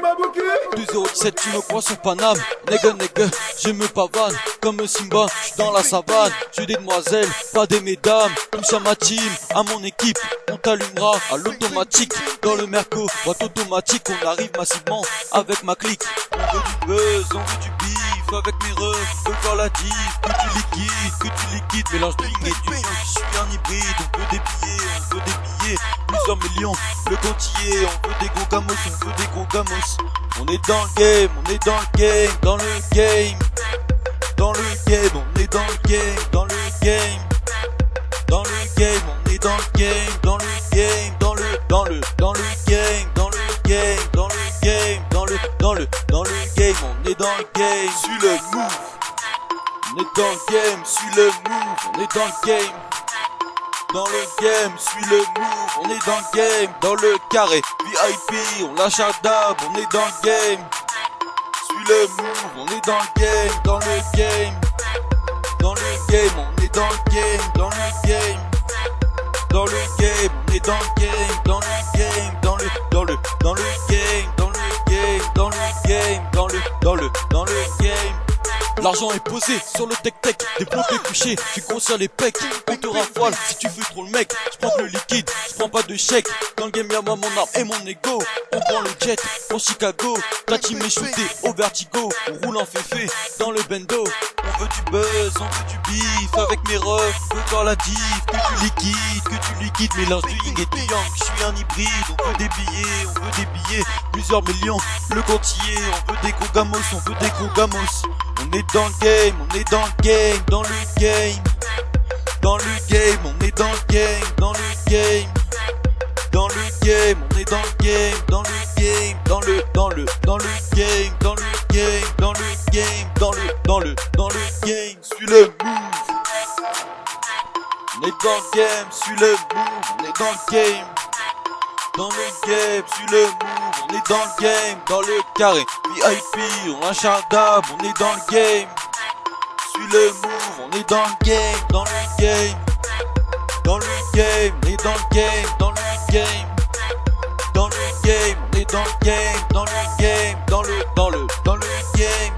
Mabouki 2-0-17, tu me crois sur Paname. Nigga, je me pavane comme Simba, j'suis dans la savane. J'suis des demoiselles, pas des mesdames. Touche à ma team, à mon équipe, on t'allumera à l'automatique. Dans le merco, boîte automatique, on arrive massivement avec ma clique. On veut du buzz, on veut du bif, avec mes refs, on veut faire la diff. Que tu liquides, mélange de ligne et du yang. Je suis un hybride, on veut des billets, plusieurs millions, le comptier. On veut des gros gamos, on veut des gros gamos. On est dans le game, on est dans le game, dans le game. Dans le game, on est dans le game, dans le game. Dans le game, on est dans le game, dans le game, dans le game, dans le game, dans le game, dans le game, on est dans le game, suis le move. On est dans le game, suis le move, on est dans le game. Dans le game, suis le move, on est dans le game, dans le carré, VIP, on lâche un dab, on est dans le game. Suis le move, on est dans le game, dans le game. Dans le game, on est dans le game, dans le game. Dans le game, on est dans le game, dans le game, dans le game, dans le game, dans le game. L'argent est posé sur le tech-tech, développé couché, tu conçois les pecs, on te rafale si tu veux trop le mec, j'prends le liquide, j'prends pas de chèque, dans le game y'a moi, mon arme et mon ego, on prend le jet pour Chicago, ta team est shootée au vertigo, on roule en féfé dans le bendo, on veut du buzz, on veut du bif, avec mes refs, on veut faire la diff, que tu liquides, mélange du yin et du yang, j'suis un hybride, on veut des billets, plusieurs millions, le comptier, on veut des gros gamos, on veut des gros gamos. On est dans le game, on est dans le game, dans le game. Dans le game, on est dans le game, dans le game. Dans le game, on est dans le game, dans le game, dans le game, dans le game, dans le game, suis le move. On est dans le game, suis le move, on est dans le game. Dans le game, suis le move, on est dans le game, dans le carré, VIP, on lâche un dab, on est dans le game. Suis le move, on est dans le game, dans le game. Dans le game, on est dans le game, dans le game. Dans le game, on est dans le game, dans le game, dans le game.